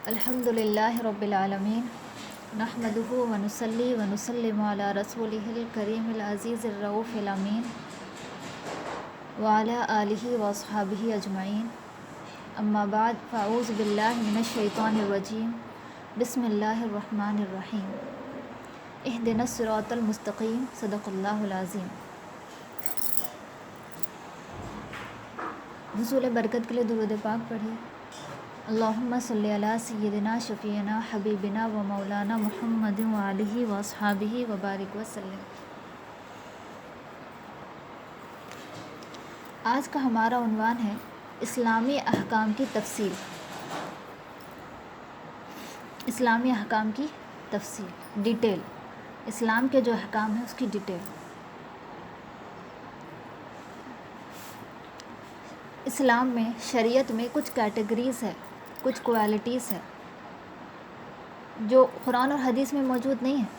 الحمد للہ رب العالمین نحمدہ ونصلی ونسلم علی رسولہ الکریم العزیز الرؤوف الامین وعلی آلہ واصحابہ اجمعین اما بعد فاعوذ باللہ من الشیطان الرجیم بسم اللہ الرحمن الرحیم اہدنا الصراط المستقیم صدق اللہ العظیم۔ حصول برکت کے لیے درود پاک پڑھیے۔ اللہم صلی علی سیدنا شفیعنا حبیبنا و مولانا محمد وآلہ واصحابہ وبارک وسلم۔ آج کا ہمارا عنوان ہے اسلامی احکام کی تفصیل۔ اسلامی احکام کی تفصیل، ڈیٹیل، اسلام کے جو احکام ہیں اس کی ڈیٹیل۔ اسلام میں، شریعت میں کچھ کیٹیگریز ہے، کچھ کوالٹیز ہے جو قرآن اور حدیث میں موجود نہیں ہے،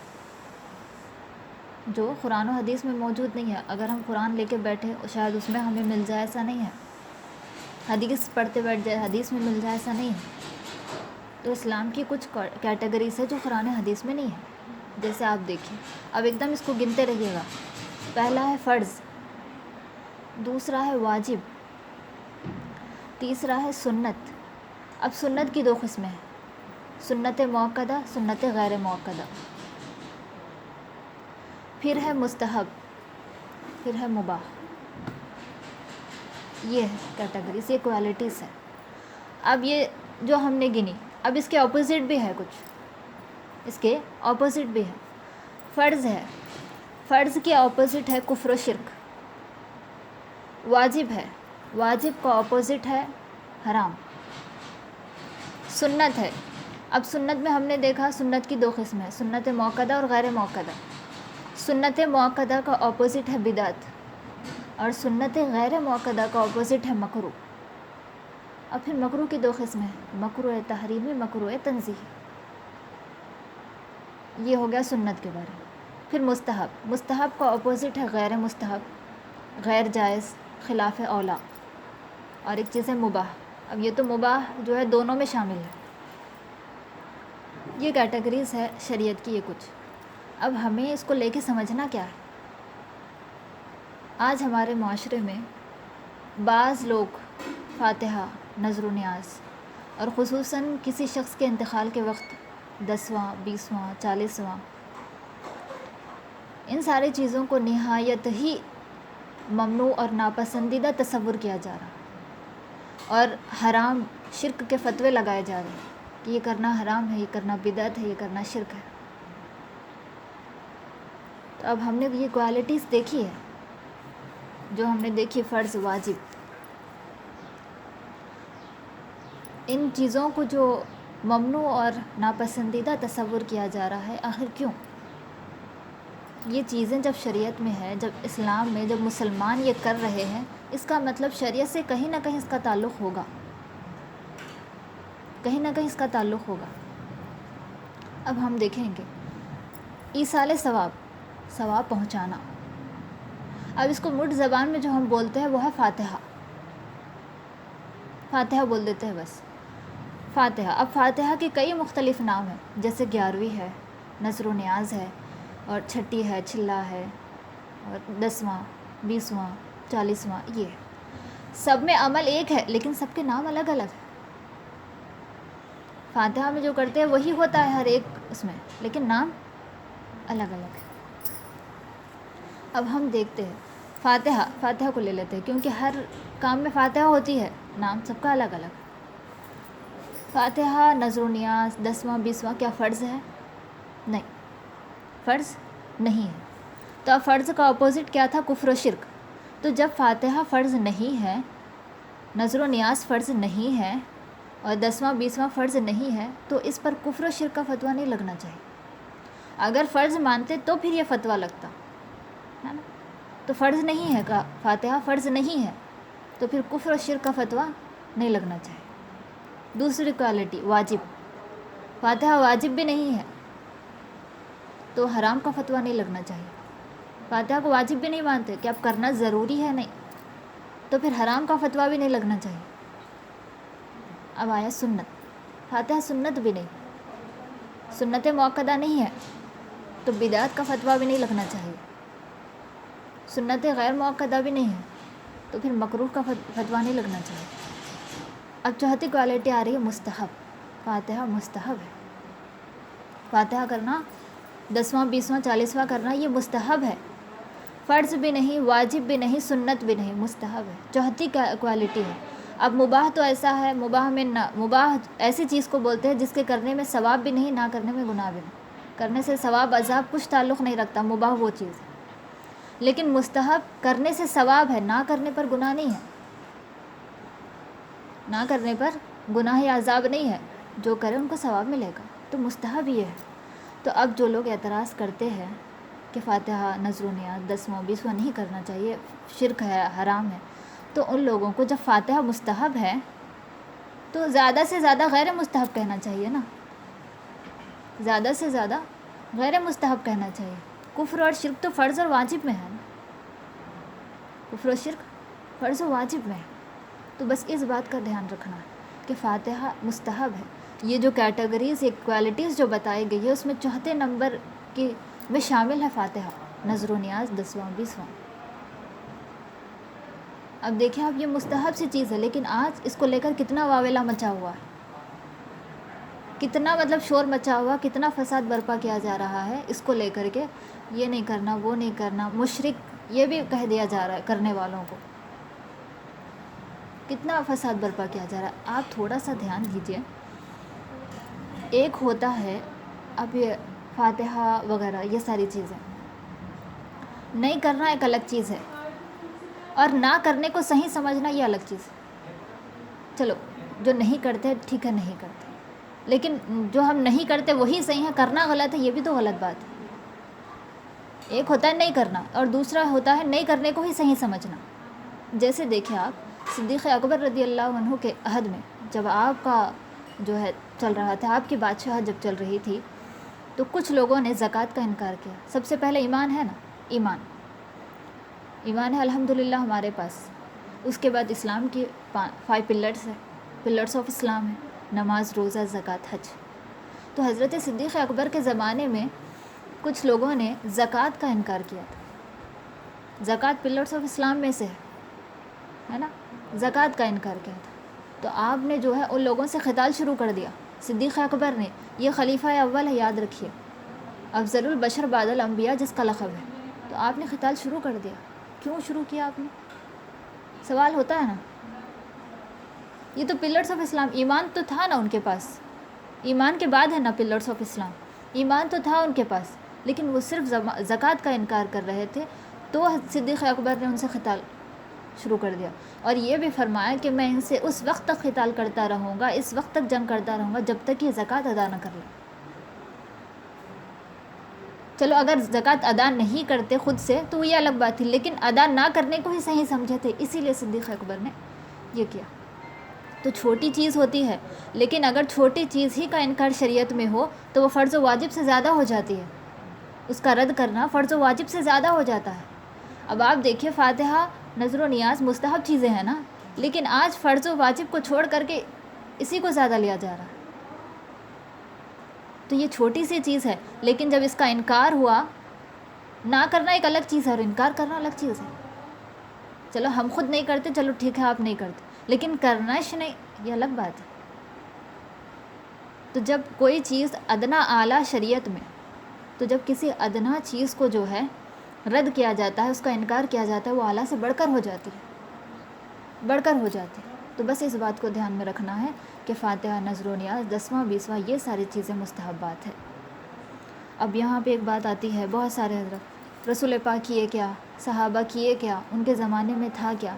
جو قرآن و حدیث میں موجود نہیں ہے۔ اگر ہم قرآن لے کے بیٹھے شاید اس میں ہمیں مل جائے، ایسا نہیں ہے۔ حدیث پڑھتے بیٹھ جائے، حدیث میں مل جائے، ایسا نہیں ہے۔ تو اسلام کی کچھ کیٹیگریز ہے جو قرآن حدیث میں نہیں ہے۔ جیسے آپ دیکھیں، اب ایک دم اس کو گنتے رہیے گا۔ پہلا ہے فرض، دوسرا ہے واجب، تیسرا ہے سنت۔ اب سنت کی دو قسمیں ہیں، سنت مؤکدہ، سنت غیر مؤکدہ۔ پھر ہے مستحب، پھر ہے مباح۔ یہ ہے کیٹیگریز، یہ کوالٹیز ہے۔ اب یہ جو ہم نے گنی، اب اس کے اپوزٹ بھی ہے کچھ، اس کے اپوزٹ بھی ہے۔ فرض ہے، فرض کے اپوزٹ ہے کفر و شرک۔ واجب ہے، واجب کا اپوزٹ ہے حرام۔ سنت ہے، اب سنت میں ہم نے دیکھا سنت کی دو قسمیں ہیں، سنت مؤکدہ اور غیر مؤکدہ۔ سنت مؤکدہ کا اپوزٹ ہے بدعت، اور سنت غیر مؤکدہ کا اپوزٹ ہے مکروہ۔ اب پھر مکروہ کی دو قسمیں ہیں، مکروہ تحریمی، مکروہ تنزیہی۔ یہ ہو گیا سنت کے بارے میں۔ پھر مستحب، مستحب کا اپوزٹ ہے غیر مستحب، غیر جائز، خلاف اولا۔ اور ایک چیز ہے مباح۔ اب یہ تو مباح جو ہے دونوں میں شامل ہے۔ یہ کیٹیگریز ہے شریعت کی، یہ کچھ۔ اب ہمیں اس کو لے کے سمجھنا کیا ہے۔ آج ہمارے معاشرے میں بعض لوگ فاتحہ، نذر و نیاز، اور خصوصاً کسی شخص کے انتقال کے وقت 10واں، 20واں، 40واں، ان ساری چیزوں کو نہایت ہی ممنوع اور ناپسندیدہ تصور کیا جا رہا، اور حرام، شرک کے فتوے لگائے جا رہے ہیں کہ یہ کرنا حرام ہے، یہ کرنا بدعت ہے، یہ کرنا شرک ہے۔ تو اب ہم نے یہ کوالٹیز دیکھی ہے، جو ہم نے دیکھی، فرض، واجب، ان چیزوں کو جو ممنوع اور ناپسندیدہ تصور کیا جا رہا ہے، آخر کیوں؟ یہ چیزیں جب شریعت میں ہے، جب اسلام میں، جب مسلمان یہ کر رہے ہیں، اس کا مطلب شریعت سے کہیں نہ کہیں اس کا تعلق ہوگا، کہیں نہ کہیں اس کا تعلق ہوگا۔ اب ہم دیکھیں گے ایصال ثواب، ثواب پہنچانا۔ اب اس کو مٹ زبان میں جو ہم بولتے ہیں وہ ہے فاتحہ۔ فاتحہ بول دیتے ہیں بس، فاتحہ۔ اب فاتحہ کے کئی مختلف نام ہیں، جیسے 11ویں ہے، نذر و نیاز ہے، اور چھٹی ہے، چلا ہے، اور 10واں، 20واں، 40واں۔ یہ سب میں عمل ایک ہے، لیکن سب کے نام الگ الگ ہیں۔ فاتحہ میں جو کرتے ہیں وہی ہوتا ہے ہر ایک اس میں، لیکن نام الگ الگ ہے۔ اب ہم دیکھتے ہیں فاتحہ، فاتحہ کو لے لیتے ہیں کیونکہ ہر کام میں فاتحہ ہوتی ہے، نام سب کا الگ الگ۔ فاتحہ، نذر و نیاز، 10واں، 20واں، کیا فرض ہے؟ نہیں، فرض نہیں ہے۔ تو اب فرض کا اپوزٹ کیا تھا؟ کفر و شرک۔ تو جب فاتحہ فرض نہیں ہے، نذر و نیاز فرض نہیں ہے، اور 10واں، 20واں فرض نہیں ہے، تو اس پر کفر و شرک کا فتویٰ نہیں لگنا چاہیے۔ اگر فرض مانتے تو پھر یہ فتویٰ لگتا ہے نا۔ تو فرض نہیں ہے، کا فاتحہ فرض نہیں ہے، تو پھر کفر و شرک کا فتویٰ نہیں لگنا چاہیے۔ دوسری کوالٹی، واجب۔ فاتحہ واجب بھی نہیں ہے، تو حرام کا فتویٰ نہیں لگنا چاہیے۔ فاتحہ کو واجب بھی نہیں مانتے کہ اب کرنا ضروری ہے، نہیں، تو پھر حرام کا فتویٰ بھی نہیں لگنا چاہیے۔ اب آیا سنت۔ فاتحہ سنت بھی نہیں، سنت مؤکدہ نہیں ہے تو بدعت کا فتویٰ بھی نہیں لگنا چاہیے، سنت غیر مؤکدہ بھی نہیں ہے تو پھر مکروہ کا فتویٰ نہیں لگنا چاہیے۔ اب چوتھی کوالٹی آ رہی ہے مستحب، فاتحہ مستحب ہے، فاتحہ کرنا 10واں 20واں 40واں کرنا یہ مستحب ہے، فرض بھی نہیں، واجب بھی نہیں، سنت بھی نہیں، مستحب ہے، چوتھی کوالٹی ہے۔ اب مباح تو ایسا ہے، مباح میں نہ، مباح ایسی چیز کو بولتے ہیں جس کے کرنے میں ثواب بھی نہیں، نہ کرنے میں گناہ بھی نہیں، کرنے سے ثواب عذاب کچھ تعلق نہیں رکھتا، مباح وہ چیز ہے۔ لیکن مستحب کرنے سے ثواب ہے، نہ کرنے پر گناہ نہیں ہے، نہ کرنے پر گناہ یا عذاب نہیں ہے، جو کرے ان کو ثواب ملے گا، تو مستحب یہ ہے۔ تو اب جو لوگ اعتراض کرتے ہیں کہ فاتحہ نذر و نیاز 10واں 20واں نہیں کرنا چاہیے، شرک ہے، حرام ہے، تو ان لوگوں کو جب فاتحہ مستحب ہے تو زیادہ سے زیادہ غیر مستحب کہنا چاہیے نا، زیادہ سے زیادہ غیر مستحب کہنا چاہیے۔ کفر اور شرک تو فرض اور واجب میں ہے نا، کفر و شرک فرض و واجب میں ہے، تو بس اس بات کا دھیان رکھنا ہے کہ فاتحہ مستحب ہے۔ یہ جو کیٹیگریز، یہ کوالٹیز جو بتائی گئی ہے اس میں چوتھے نمبر کی میں شامل ہے فاتحہ نذر و نیاز 10واں 20واں۔ اب دیکھیں آپ، یہ مستحب سی چیز ہے، لیکن آج اس کو لے کر کتنا واویلا مچا ہوا ہے، کتنا مطلب شور مچا ہوا، کتنا فساد برپا کیا جا رہا ہے اس کو لے کر کے، یہ نہیں کرنا، وہ نہیں کرنا، مشرک یہ بھی کہہ دیا جا رہا ہے کرنے والوں کو، کتنا فساد برپا کیا جا رہا ہے۔ آپ تھوڑا سا دھیان دیجئے، ایک ہوتا ہے اب یہ فاتحہ وغیرہ یہ ساری چیزیں نہیں کرنا ایک الگ چیز ہے، اور نہ کرنے کو صحیح سمجھنا یہ الگ چیز ہے۔ چلو جو نہیں کرتے ٹھیک ہے نہیں کرتے، لیکن جو ہم نہیں کرتے وہی صحیح ہے، کرنا غلط ہے یہ بھی تو غلط بات ہے۔ ایک ہوتا ہے نہیں کرنا اور دوسرا ہوتا ہے نہیں کرنے کو ہی صحیح سمجھنا۔ جیسے دیکھیں آپ صدیق اکبر رضی اللہ عنہ کے عہد میں جب آپ کا جو ہے چل رہا تھا، آپ کی بادشاہت جب چل رہی تھی، تو کچھ لوگوں نے زکوٰۃ کا انکار کیا۔ سب سے پہلے ایمان ہے نا، ایمان ہے الحمدللہ ہمارے پاس، اس کے بعد اسلام کی 5 پلرز ہے، پلرز آف اسلام ہے، نماز، روزہ، زکوٰۃ، حج۔ تو حضرت صدیق اکبر کے زمانے میں کچھ لوگوں نے زکوٰۃ کا انکار کیا تھا، زکوٰۃ پلرز آف اسلام میں سے ہے نا، زکوٰۃ کا انکار کیا تھا، تو آپ نے جو ہے ان لوگوں سے قتال شروع کر دیا، صدیق اکبر نے۔ یہ خلیفہ اول ہے، یاد رکھیے، افضل البشر بعد الانبیاء جس کا لقب ہے، تو آپ نے قتال شروع کر دیا۔ کیوں شروع کیا آپ نے؟ سوال ہوتا ہے نا، یہ تو پلرز آف اسلام، ایمان تو تھا نا ان کے پاس، ایمان کے بعد ہے نا پلرز آف اسلام، ایمان تو تھا ان کے پاس، لیکن وہ صرف زکوٰۃ کا انکار کر رہے تھے، تو صدیق اکبر نے ان سے قتال شروع کر دیا، اور یہ بھی فرمایا کہ میں ان سے اس وقت تک قتال کرتا رہوں گا، اس وقت تک جنگ کرتا رہوں گا جب تک یہ زکوٰۃ ادا نہ کر لیں۔ چلو اگر زکوٰۃ ادا نہیں کرتے خود سے تو یہ الگ بات تھی، لیکن ادا نہ کرنے کو ہی صحیح سمجھے تھے، اسی لیے صدیق اکبر نے یہ کیا۔ تو چھوٹی چیز ہوتی ہے، لیکن اگر چھوٹی چیز ہی کا انکار شریعت میں ہو تو وہ فرض و واجب سے زیادہ ہو جاتی ہے، اس کا رد کرنا فرض و واجب سے زیادہ ہو جاتا ہے۔ اب آپ دیکھیے فاتحہ نذر و نیاز مستحب چیزیں ہیں نا، لیکن آج فرض و واجب کو چھوڑ کر کے اسی کو زیادہ لیا جا رہا ہے۔ تو یہ چھوٹی سی چیز ہے، لیکن جب اس کا انکار ہوا، نہ کرنا ایک الگ چیز ہے اور انکار کرنا الگ چیز ہے۔ چلو ہم خود نہیں کرتے، چلو ٹھیک ہے آپ نہیں کرتے، لیکن کرنا نہیں، یہ الگ بات ہے۔ تو جب کوئی چیز ادنا اعلیٰ شریعت میں، تو جب کسی ادنا چیز کو جو ہے رد کیا جاتا ہے، اس کا انکار کیا جاتا ہے، وہ اعلیٰ سے بڑھ کر ہو جاتی ہے، بڑھ کر ہو جاتی ہے۔ تو بس اس بات کو دھیان میں رکھنا ہے کہ فاتحہ نذر و نیاز 10واں 20واں یہ ساری چیزیں مستحبات ہیں۔ اب یہاں پہ ایک بات آتی ہے، بہت سارے حضرت رسول پاک کیے کیا، صحابہ کیے کیا، ان کے زمانے میں تھا کیا؟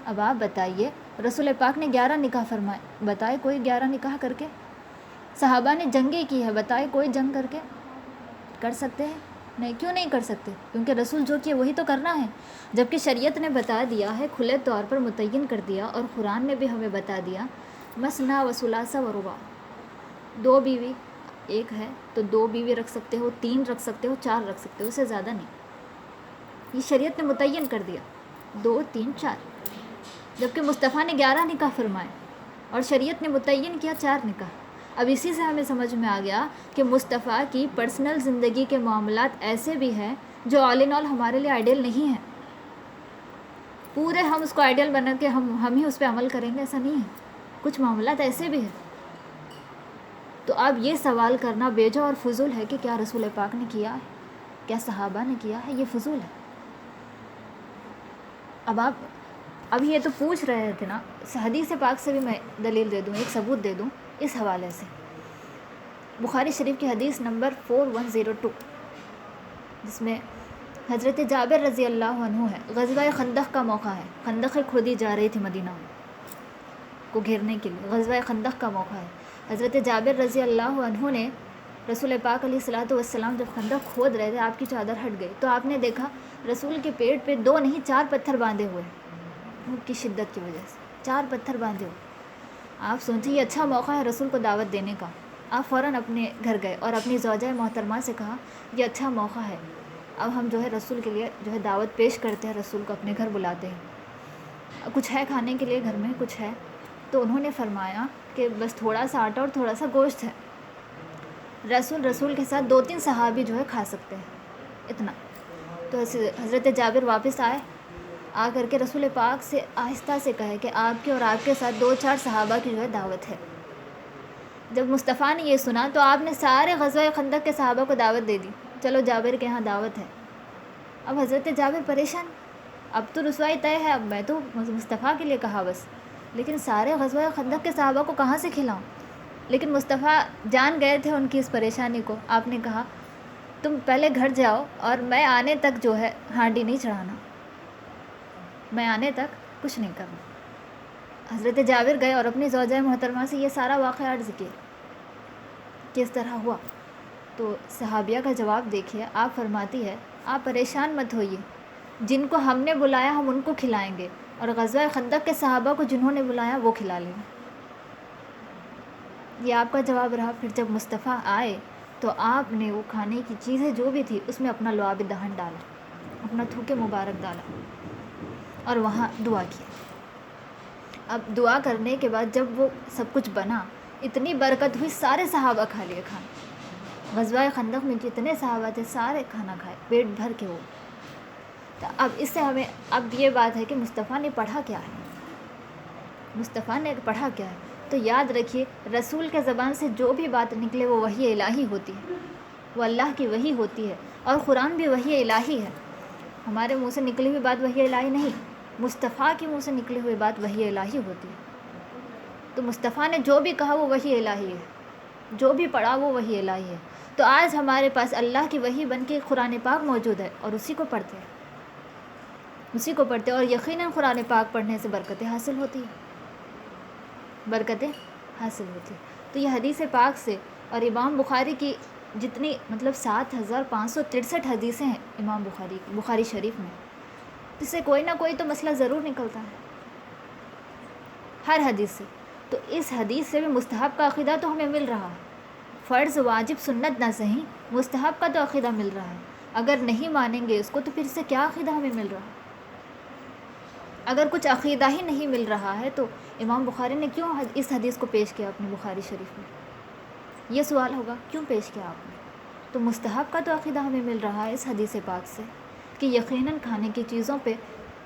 اب آپ بتائیے، رسول پاک نے 11 نکاح فرمائے، بتائے کوئی 11 نکاح کر کے؟ صحابہ نے جنگیں کی ہے، بتائے کوئی جنگ کر کے کر سکتے ہیں؟ نہیں، کیوں نہیں کر سکتے؟ کیونکہ رسول جو کیے وہی تو کرنا ہے، جبکہ شریعت نے بتا دیا ہے، کھلے طور پر متعین کر دیا، اور قرآن نے بھی ہمیں بتا دیا مثنیٰ و ثلاثہ و رباع، 2 بیوی ایک ہے تو 2 بیوی رکھ سکتے ہو، 3 رکھ سکتے ہو، 4 رکھ سکتے ہو، اس سے زیادہ نہیں، یہ شریعت نے متعین کر دیا 2 3 4، جبکہ مصطفیٰ نے 11 نکاح فرمائے اور شریعت نے متعین کیا 4 نکاح۔ اب اسی سے ہمیں سمجھ میں آ گیا کہ مصطفیٰ کی پرسنل زندگی کے معاملات ایسے بھی ہیں جو آل ان آل ہمارے لیے آئیڈیل نہیں ہیں. پورے ہم اس کو آئیڈیل بنا کے ہم ہی اس پہ عمل کریں گے، ایسا نہیں ہے. کچھ معاملات ایسے بھی ہیں. تو اب یہ سوال کرنا بیجا اور فضول ہے کہ کیا رسول پاک نے کیا ہے، کیا صحابہ نے کیا ہے، یہ فضول ہے. اب یہ تو پوچھ رہے تھے نا، حدیث پاک سے بھی میں دلیل دے دوں، ایک ثبوت دے دوں اس حوالے سے. بخاری شریف کی حدیث نمبر 4102 جس میں حضرت جابر رضی اللہ عنہ ہے. غزوہ خندق کا موقع ہے، خندق کھودی جا رہی تھی مدینہ کو گھیرنے کے لیے، غزوہ خندق کا موقع ہے. حضرت جابر رضی اللہ عنہ نے رسول پاک علیہ الصلوۃ والسلام جب خندق کھود رہے تھے، آپ کی چادر ہٹ گئی تو آپ نے دیکھا رسول کے پیٹ پہ 2 نہیں 4 پتھر باندھے ہوئے، بھوک کی شدت کی وجہ سے 4 پتھر باندھے ہوئے. آپ سوچیں یہ اچھا موقع ہے رسول کو دعوت دینے کا. آپ فوراً اپنے گھر گئے اور اپنی زوجہ محترمہ سے کہا یہ اچھا موقع ہے، اب ہم جو ہے رسول کے لیے جو ہے دعوت پیش کرتے ہیں، رسول کو اپنے گھر بلاتے ہیں. کچھ ہے کھانے کے لیے گھر میں، کچھ ہے؟ تو انہوں نے فرمایا کہ بس تھوڑا سا آٹا اور تھوڑا سا گوشت ہے. رسول کے ساتھ 2-3 صحابی جو ہے کھا سکتے ہیں اتنا. تو حضرت جابر واپس آئے، آ کر کے رسول پاک سے آہستہ سے کہے کہ آپ کے اور آپ کے ساتھ 2-4 صحابہ کی جو ہے دعوت ہے. جب مصطفیٰ نے یہ سنا تو آپ نے سارے غزوہ خندق کے صحابہ کو دعوت دے دی، چلو جابر کے یہاں دعوت ہے. اب حضرت جابر پریشان، اب تو رسوائی طے ہے، اب میں تو مصطفیٰ کے لیے کہا بس، لیکن سارے غزوہ خندق کے صحابہ کو کہاں سے کھلاؤں. لیکن مصطفیٰ جان گئے تھے ان کی اس پریشانی کو. آپ نے کہا تم پہلے گھر جاؤ اور میں آنے تک جو ہے ہانڈی نہیں چڑھانا، میں آنے تک کچھ نہیں کرنا. حضرت جابر گئے اور اپنی زوجہ محترمہ سے یہ سارا واقعہ عرض کیا کس طرح ہوا. تو صحابیہ کا جواب دیکھیے، آپ فرماتی ہے آپ پریشان مت ہوئیے، جن کو ہم نے بلایا ہم ان کو کھلائیں گے، اور غزوہ خندق کے صحابہ کو جنہوں نے بلایا وہ کھلا لیں گے. یہ آپ کا جواب رہا. پھر جب مصطفیٰ آئے تو آپ نے وہ کھانے کی چیزیں جو بھی تھی اس میں اپنا لعاب دہن ڈالا، اپنا تھوک مبارک ڈالا اور وہاں دعا کی. اب دعا کرنے کے بعد جب وہ سب کچھ بنا، اتنی برکت ہوئی، سارے صحابہ کھا لیے کھانا. غزوہ خندق میں جتنے صحابہ تھے سارے کھانا کھائے پیٹ بھر کے. وہ تو اب اس سے ہمیں اب یہ بات ہے کہ مصطفیٰ نے پڑھا کیا ہے، مصطفیٰ نے پڑھا کیا ہے. تو یاد رکھیے رسول کے زبان سے جو بھی بات نکلے وہ وحی الہی ہوتی ہے، وہ اللہ کی وحی ہوتی ہے، اور قرآن بھی وحی الہی ہے. ہمارے منہ سے نکلی ہوئی بات وحی الہی نہیں، مصطفیٰ کے منہ سے نکلی ہوئی بات وحی الہی ہوتی ہے. تو مصطفیٰ نے جو بھی کہا وہ وحی الہی ہے، جو بھی پڑھا وہ وحی الہی ہے. تو آج ہمارے پاس اللہ کی وحی بن کے قرآن پاک موجود ہے اور اسی کو پڑھتے ہیں، اسی کو پڑھتے ہیں. اور یقیناً قرآن پاک پڑھنے سے برکتیں حاصل ہوتی ہیں، برکتیں حاصل ہوتی ہیں. تو یہ حدیث پاک سے، اور امام بخاری کی جتنی 7563 حدیثیں ہیں امام بخاری شریف میں، اس سے کوئی نہ کوئی تو مسئلہ ضرور نکلتا ہے ہر حدیث سے. تو اس حدیث سے بھی مستحب کا عقیدہ تو ہمیں مل رہا ہے، فرض واجب سنت نہ صحیح، مستحب کا تو عقیدہ مل رہا ہے. اگر نہیں مانیں گے اس کو تو پھر اس سے کیا عقیدہ ہمیں مل رہا ہے؟ اگر کچھ عقیدہ ہی نہیں مل رہا ہے تو امام بخاری نے کیوں اس حدیث کو پیش کیا اپنی بخاری شریف میں؟ یہ سوال ہوگا کیوں پیش کیا آپ نے؟ تو مستحب کا تو عقیدہ ہمیں مل رہا ہے اس حدیث پاک سے کہ یقیناً کھانے کی چیزوں پہ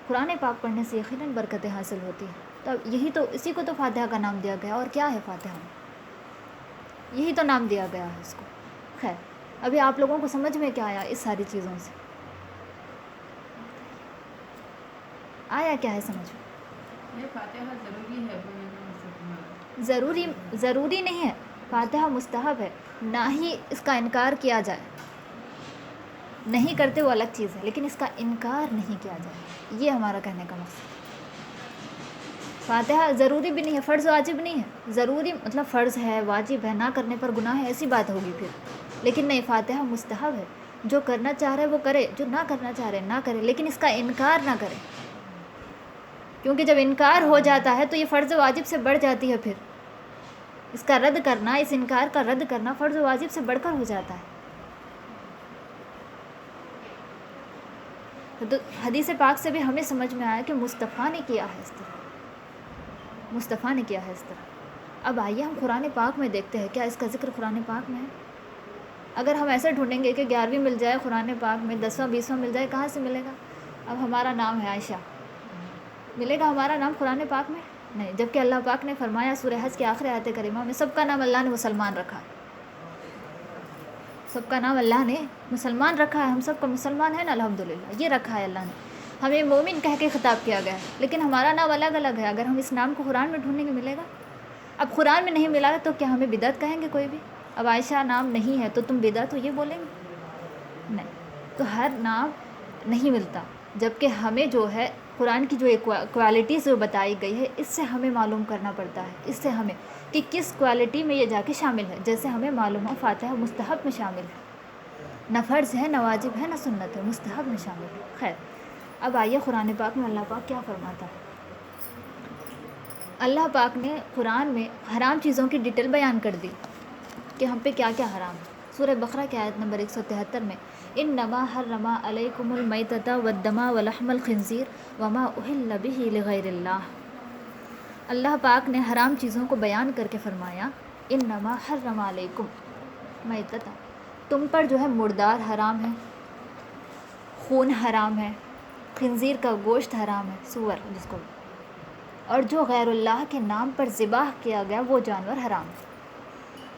قرآن پاک پڑھنے سے یقیناً برکتیں حاصل ہوتی ہیں. تو یہی تو، اسی کو تو فاتحہ کا نام دیا گیا. اور کیا ہے فاتحہ میں؟ یہی تو نام دیا گیا ہے اس کو. خیر ابھی آپ لوگوں کو سمجھ میں کیا آیا اس ساری چیزوں سے؟ آیا کیا ہے سمجھ میں؟ یہ فاتحہ ضروری ہے؟ ضروری نہیں ہے، فاتحہ مستحب ہے، نہ ہی اس کا انکار کیا جائے. نہیں کرتے وہ الگ چیز ہے، لیکن اس کا انکار نہیں کیا جائے، یہ ہمارا کہنے کا مقصد. فاتحہ ضروری بھی نہیں ہے، فرض واجب نہیں ہے. ضروری مطلب فرض ہے، واجب ہے، نہ کرنے پر گناہ ہے، ایسی بات ہوگی پھر. لیکن نہیں، فاتحہ مستحب ہے، جو کرنا چاہ رہے وہ کرے، جو نہ کرنا چاہ رہے نہ کرے، لیکن اس کا انکار نہ کرے. کیونکہ جب انکار ہو جاتا ہے تو یہ فرض واجب سے بڑھ جاتی ہے. پھر اس کا رد کرنا، اس انکار کا رد کرنا فرض واجب سے بڑھ کر ہو جاتا ہے. تو حدیث پاک سے بھی ہمیں سمجھ میں آیا کہ مصطفیٰ نے کیا ہے اس طرح، مصطفیٰ نے کیا ہے اس طرح. اب آئیے ہم قرآن پاک میں دیکھتے ہیں کیا اس کا ذکر قرآن پاک میں ہے. اگر ہم ایسے ڈھونڈیں گے کہ 11ویں مل جائے قرآن پاک میں، 10واں 20واں مل جائے، کہاں سے ملے گا؟ اب ہمارا نام ہے عائشہ، ملے گا ہمارا نام قرآن پاک میں؟ نہیں. جبکہ اللہ پاک نے فرمایا سورہ حج کی آخری آیت کریمہ میں سب کا نام اللہ نے مسلمان رکھا ہے. سب کا نام اللہ نے مسلمان رکھا ہے. ہم سب کو مسلمان ہیں نا الحمدللہ، یہ رکھا ہے اللہ نے. ہمیں مومن کہہ کے خطاب کیا گیا ہے، لیکن ہمارا نام الگ الگ ہے. اگر ہم اس نام کو قرآن میں ڈھونڈیں گے ملے گا؟ اب قرآن میں نہیں ملا تو کیا ہمیں بدعت کہیں گے کوئی بھی؟ اب عائشہ نام نہیں ہے تو تم بدعت ہو یہ بولیں گے؟ نہیں. تو ہر نام نہیں ملتا، جبکہ ہمیں جو ہے قرآن کی جو ایک کوالٹیز جو بتائی گئی ہے اس سے ہمیں معلوم کرنا پڑتا ہے، اس سے ہمیں کہ کس کوالٹی میں یہ جا کے شامل ہے. جیسے ہمیں معلوم ہو فاتحہ مستحب میں شامل ہے، نہ فرض ہے نہ واجب ہے نہ سنت ہے، مستحب میں شامل ہے. خیر، اب آئیے قرآن پاک میں اللہ پاک کیا فرماتا ہے. اللہ پاک نے قرآن میں حرام چیزوں کی ڈیٹیل بیان کر دی کہ ہم پہ کیا کیا حرام ہے. سورہ بقرہ کی آیت نمبر 173 میں انما حرم علیکم المیتۃ والدم ولحم الخنزیر وما اہل بہ لغیر اللہ. اللہ پاک نے حرام چیزوں کو بیان کر کے فرمایا انما حرم علیکم میتۃ، تم پر جو ہے مردار حرام ہے، خون حرام ہے، خنزیر کا گوشت حرام ہے، سور جس کو، اور جو غیر اللہ کے نام پر ذبح کیا گیا وہ جانور حرام ہے.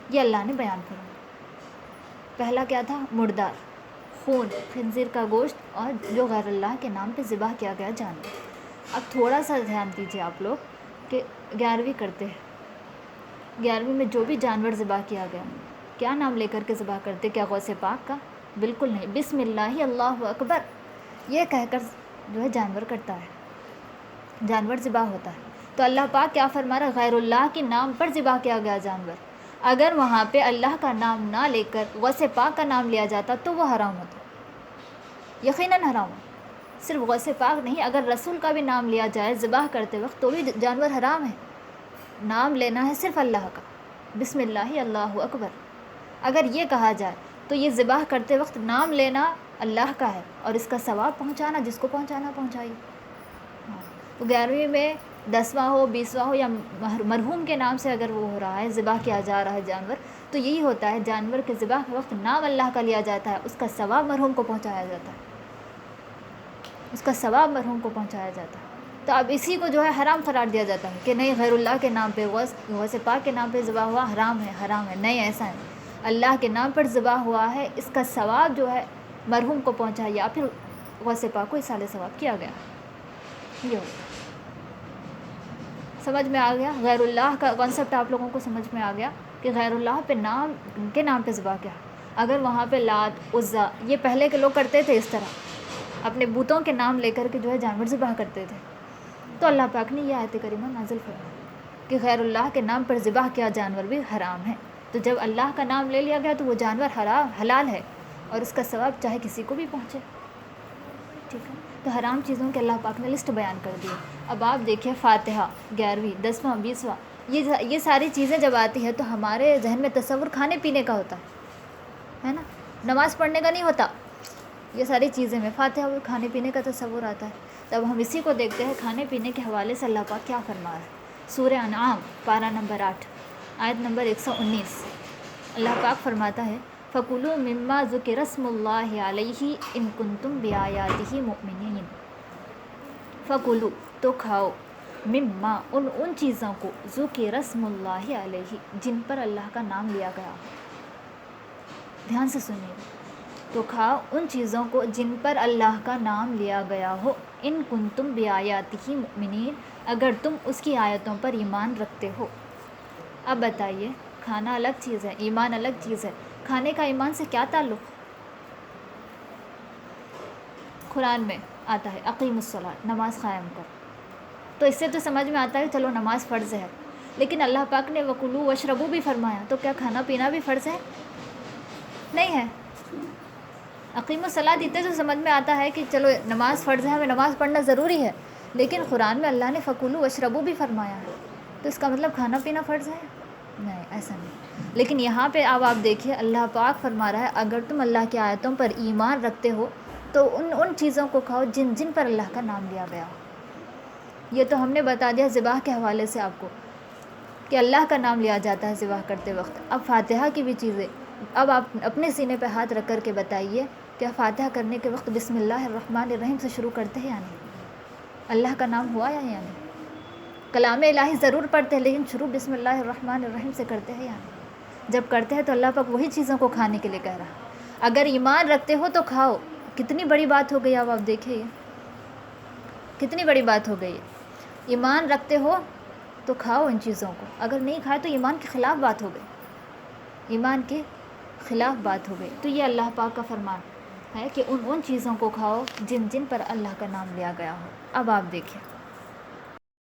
یہ اللہ نے بیان فرمایا. پہلا کیا تھا؟ مردار، خون، خنزیر کا گوشت اور جو غیر اللہ کے نام پہ ذبح کیا گیا جانور. اب تھوڑا سا دھیان دیجیے آپ لوگ کہ 11ویں کرتے ہیں، 11ویں میں جو بھی جانور ذبح کیا گیا کیا نام لے کر کے ذبح کرتے؟ کیا غوث پاک کا؟ بالکل نہیں. بسم اللہ اللہ اکبر یہ کہہ کر جو ہے جانور کرتا ہے، جانور ذبح ہوتا ہے. تو اللہ پاک کیا فرما رہا ہے؟ غیر اللہ کے نام پر ذبح کیا گیا جانور. اگر وہاں پہ اللہ کا نام نہ لے کر غوث پاک کا نام لیا جاتا تو وہ حرام ہوتا، یقیناً حرام ہو. صرف غوث پاک نہیں، اگر رسول کا بھی نام لیا جائے ذبح کرتے وقت تو بھی جانور حرام ہے. نام لینا ہے صرف اللہ کا، بسم اللہ اللہ اکبر. اگر یہ کہا جائے تو یہ ذبح کرتے وقت نام لینا اللہ کا ہے اور اس کا ثواب پہنچانا جس کو پہنچانا پہنچائیے. تو 11ویں میں 10واں ہو 20واں ہو یا مرحوم کے نام سے اگر وہ ہو رہا ہے، ذبح کیا جا رہا ہے جانور، تو یہی ہوتا ہے جانور کے ذبح کے وقت نام اللہ کا لیا جاتا ہے، اس کا ثواب مرحوم کو پہنچایا جاتا ہے، اس کا ثواب مرحوم کو پہنچایا جاتا ہے. تو اب اسی کو جو ہے حرام قرار دیا جاتا ہے کہ نہیں غیر اللہ کے نام پہ غوث پاک کے نام پہ ذبح ہوا حرام ہے، حرام ہے. نہیں، ایسا ہے، اللہ کے نام پر ذبح ہوا ہے، اس کا ثواب جو ہے مرحوم کو پہنچا یا پھر غوث پاک کو اصال ثواب کیا گیا. یہ ہوتا ہے. سمجھ میں آ گیا؟ غیر اللہ کا کانسیپٹ آپ لوگوں کو سمجھ میں آ گیا کہ غیر اللہ پہ نام کے نام پہ ذبح کیا. اگر وہاں پہ لات عزا یہ پہلے کے لوگ کرتے تھے اس طرح اپنے بتوں کے نام لے کر کے جو ہے جانور ذبح کرتے تھے، تو اللہ پاک نے یہ آیت کریمہ نازل فرمائی کہ غیر اللہ کے نام پر ذبح کیا جانور بھی حرام ہے. تو جب اللہ کا نام لے لیا گیا تو وہ جانور حلال ہے اور اس کا ثواب چاہے کسی کو بھی پہنچے. ٹھیک ہے. تو حرام چیزوں کے اللہ پاک نے لسٹ بیان کر دی. اب آپ دیکھیں فاتحہ 11ویں 10واں 20واں یہ ساری چیزیں جب آتی ہے تو ہمارے ذہن میں تصور کھانے پینے کا ہوتا ہے نا، نماز پڑھنے کا نہیں ہوتا. یہ ساری چیزیں میں فاتحہ اور کھانے پینے کا تصور آتا ہے. تب ہم اسی کو دیکھتے ہیں کھانے پینے کے حوالے سے اللہ پاک کیا فرما رہا ہے. سورہ انعام پارہ نمبر 8 آیت نمبر 119 اللہ پاک فرماتا ہے فَكُلُوا مِمَّا ذُكِرَ اسْمُ اللَّهِ عَلَيْهِ إِن كُنتُم بِآيَاتِهِ مُؤْمِنِينَ. فَكُلُوا تو کھاؤ، مما ان چیزوں کو ذُكِرَ اسْمُ اللَّهِ عَلَيْهِ جن پر اللہ کا نام لیا گیا ہو. دھیان سے سنیے. تو کھاؤ ان چیزوں کو جن پر اللہ کا نام لیا گیا ہو. ان کنتم بآیاتہ مؤمنین اگر تم اس کی آیتوں پر ایمان رکھتے ہو. اب بتائیے، کھانا الگ چیز ہے، ایمان الگ چیز ہے. کھانے کا ایمان سے کیا تعلق؟ قرآن میں آتا ہے اقیم الصلاۃ، نماز قائم کر. تو اس سے تو سمجھ میں آتا ہے چلو نماز فرض ہے، لیکن اللہ پاک نے وکلوا واشربوا بھی فرمایا، تو کیا کھانا پینا بھی فرض ہے؟ نہیں ہے. اقیم الصلاۃ دیتے تو سمجھ میں آتا ہے کہ چلو نماز فرض ہے، ہمیں نماز پڑھنا ضروری ہے، لیکن قرآن میں اللہ نے فکلوا واشربوا بھی فرمایا ہے، تو اس کا مطلب کھانا پینا فرض ہے؟ نہیں، ایسا نہیں. لیکن یہاں پہ اب آپ دیکھیے اللہ پاک فرما رہا ہے اگر تم اللہ کی آیتوں پر ایمان رکھتے ہو تو ان چیزوں کو کھاؤ جن پر اللہ کا نام لیا گیا ہو. یہ تو ہم نے بتا دیا ذبح کے حوالے سے آپ کو. کہ اللہ کا نام لیا جاتا ہے ذبح کرتے وقت۔ اب فاتحہ کی بھی چیزیں، اب آپ اپنے سینے پہ ہاتھ رکھ کر کے بتائیے کیا فاتحہ کرنے کے وقت بسم اللہ الرحمن الرحیم سے شروع کرتے ہیں یا نہیں؟ اللہ کا نام ہوا یا نہیں؟ کلام الہی ضرور پڑھتے ہیں لیکن شروع بسم اللہ الرحمن الرحیم سے کرتے ہیں یا نہیں؟ جب کرتے ہیں تو اللہ پاک وہی چیزوں کو کھانے کے لیے کہہ رہا ہے، اگر ایمان رکھتے ہو تو کھاؤ۔ کتنی بڑی بات ہو گئی، اب آپ دیکھیں کتنی بڑی بات ہو گئی ہے۔ ایمان رکھتے ہو تو کھاؤ ان چیزوں کو، اگر نہیں کھائے تو ایمان کے خلاف بات ہو گئی، ایمان کے خلاف بات ہو گئی۔ تو یہ اللہ پاک کا فرمان ہے کہ ان چیزوں کو کھاؤ جن پر اللہ کا نام لیا گیا ہو۔ اب آپ دیکھیں